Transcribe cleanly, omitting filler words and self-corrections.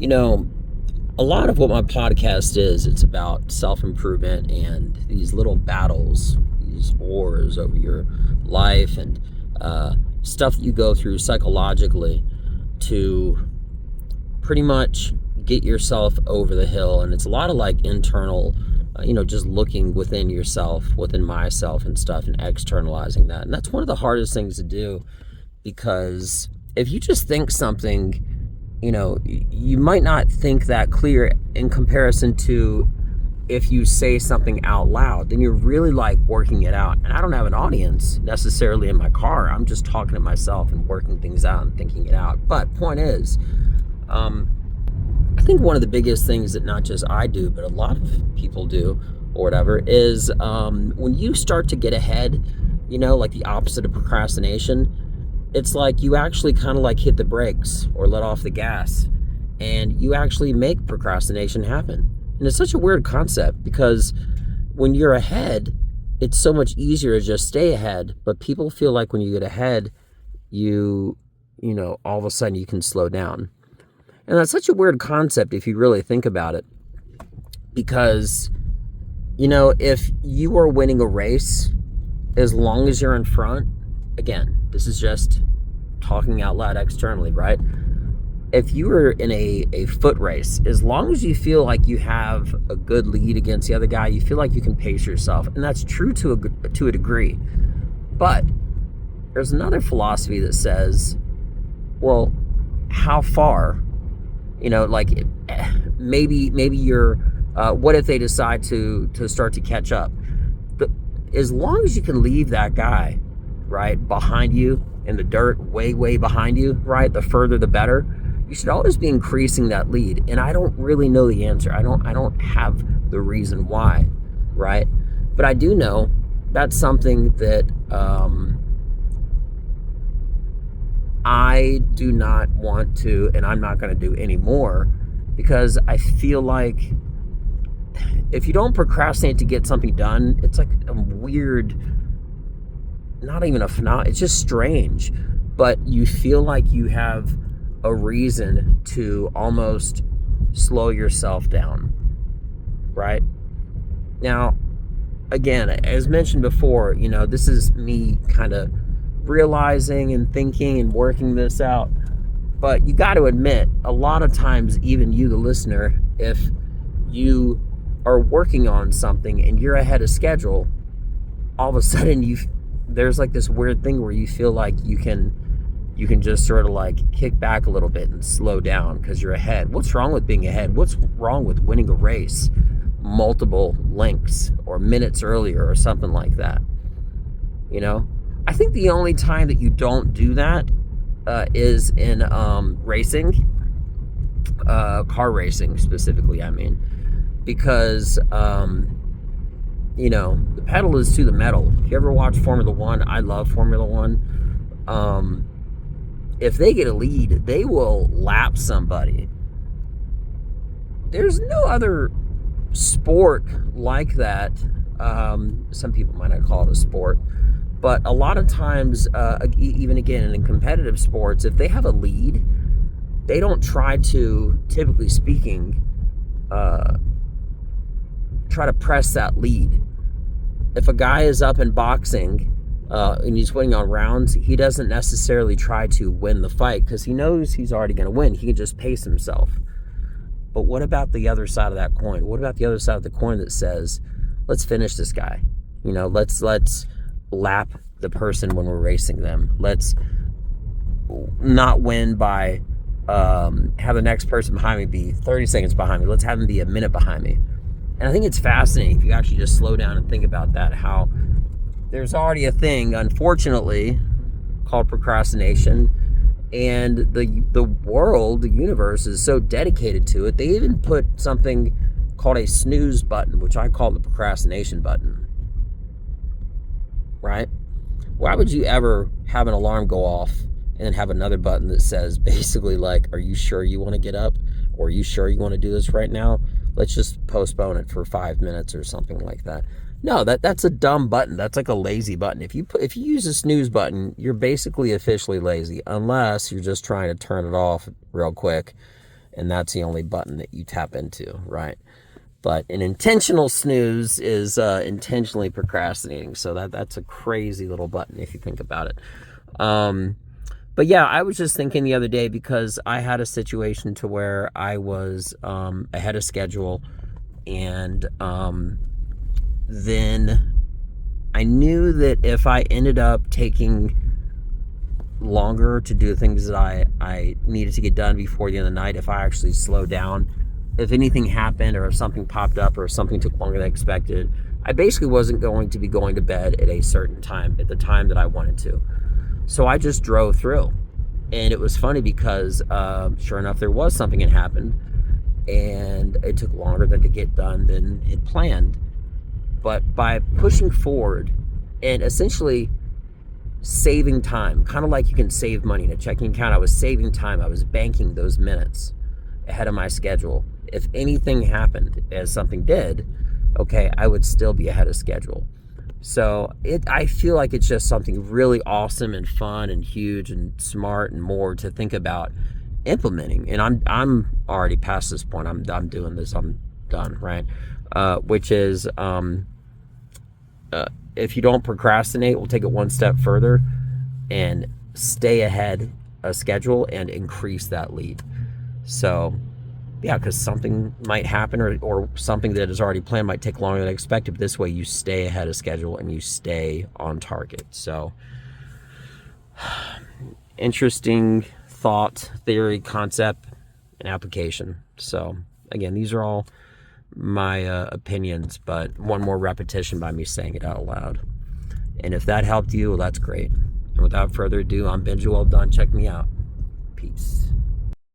You know, a lot of what my podcast is, it's about self-improvement and these little battles, these wars over your life and stuff that you go through psychologically to pretty much get yourself over the hill. And it's a lot of like internal, just looking within yourself, within myself and stuff, and externalizing that. And that's one of the hardest things to do, because if you just think something, you might not think that clear in comparison to if you say something out loud. Then you're really like working it out. And I don't have an audience necessarily in my car. I'm just talking to myself and working things out and thinking it out. But point is, I think one of the biggest things that not just I do, but a lot of people do or whatever, is when you start to get ahead, like the opposite of procrastination, it's like you actually kind of like hit the brakes or let off the gas, and you actually make procrastination happen. And it's such a weird concept, because when you're ahead, it's so much easier to just stay ahead. But people feel like when you get ahead, all of a sudden you can slow down. And that's such a weird concept if you really think about it, because, if you are winning a race, as long as you're in front, again, this is just talking out loud externally, right? If you were in a foot race, as long as you feel like you have a good lead against the other guy, you feel like you can pace yourself. And that's true to a degree. But there's another philosophy that says, well, how far? Maybe you're, what if they decide to start to catch up? But as long as you can leave that guy, right, behind you in the dirt, way behind you, right, the further the better. You should always be increasing that lead. And I don't really know the answer. I don't have the reason why, right? But I do know that's something that I do not want to, and I'm not going to do anymore, because I feel like if you don't procrastinate to get something done, it's like a weird, not even a phenomenon, it's just strange, but you feel like you have a reason to almost slow yourself down, right? Now, again, as mentioned before, this is me kind of realizing and thinking and working this out. But you got to admit, a lot of times, even you, the listener, if you are working on something and you're ahead of schedule, all of a sudden there's like this weird thing where you feel like you can just sort of like kick back a little bit and slow down because you're ahead. What's wrong with being ahead? What's wrong with winning a race multiple lengths or minutes earlier or something like that? I think the only time that you don't do that is in racing, car racing specifically, I mean, because the pedal is to the metal. If you ever watch Formula One, I love Formula One. If they get a lead, they will lap somebody. There's no other sport like that. Some people might not call it a sport, but a lot of times, even again in competitive sports, if they have a lead, they don't try to, typically speaking, try to press that lead. If a guy is up in boxing and he's winning on rounds, he doesn't necessarily try to win the fight because he knows he's already going to win. He can just pace himself. But what about the other side of that coin? What about the other side of the coin that says, let's finish this guy? Let's lap the person when we're racing them. Let's not win by have the next person behind me be 30 seconds behind me. Let's have them be a minute behind me. And I think it's fascinating if you actually just slow down and think about that, how there's already a thing, unfortunately, called procrastination, and the world, the universe, is so dedicated to it. They even put something called a snooze button, which I call the procrastination button, right? Why would you ever have an alarm go off and then have another button that says basically like, are you sure you want to get up? Or are you sure you want to do this right now? Let's just postpone it for 5 minutes or something like that. No, that's a dumb button. That's like a lazy button. If you use a snooze button, you're basically officially lazy, unless you're just trying to turn it off real quick and that's the only button that you tap into, right? But an intentional snooze is intentionally procrastinating. So that's a crazy little button if you think about it. But yeah, I was just thinking the other day, because I had a situation to where I was ahead of schedule, and then I knew that if I ended up taking longer to do things that I needed to get done before the end of the night, if I actually slowed down, if anything happened or if something popped up or if something took longer than expected, I basically wasn't going to be going to bed at a certain time, at the time that I wanted to. So I just drove through. And it was funny because sure enough, there was something that happened, and it took longer to get done than it planned. But by pushing forward and essentially saving time, kind of like you can save money in a checking account, I was saving time. I was banking those minutes ahead of my schedule. If anything happened, as something did, okay, I would still be ahead of schedule. So I feel like it's just something really awesome and fun and huge and smart and more to think about implementing. And I'm already past this point. I'm doing this. I'm done, right? Which is if you don't procrastinate, we'll take it one step further and stay ahead of schedule and increase that lead. So yeah, because something might happen, or something that is already planned might take longer than expected. But this way you stay ahead of schedule and you stay on target. So interesting thought, theory, concept, and application. So again, these are all my opinions, but one more repetition by me saying it out loud. And if that helped you, well, that's great. And without further ado, I'm Benji. Well done. Check me out. Peace.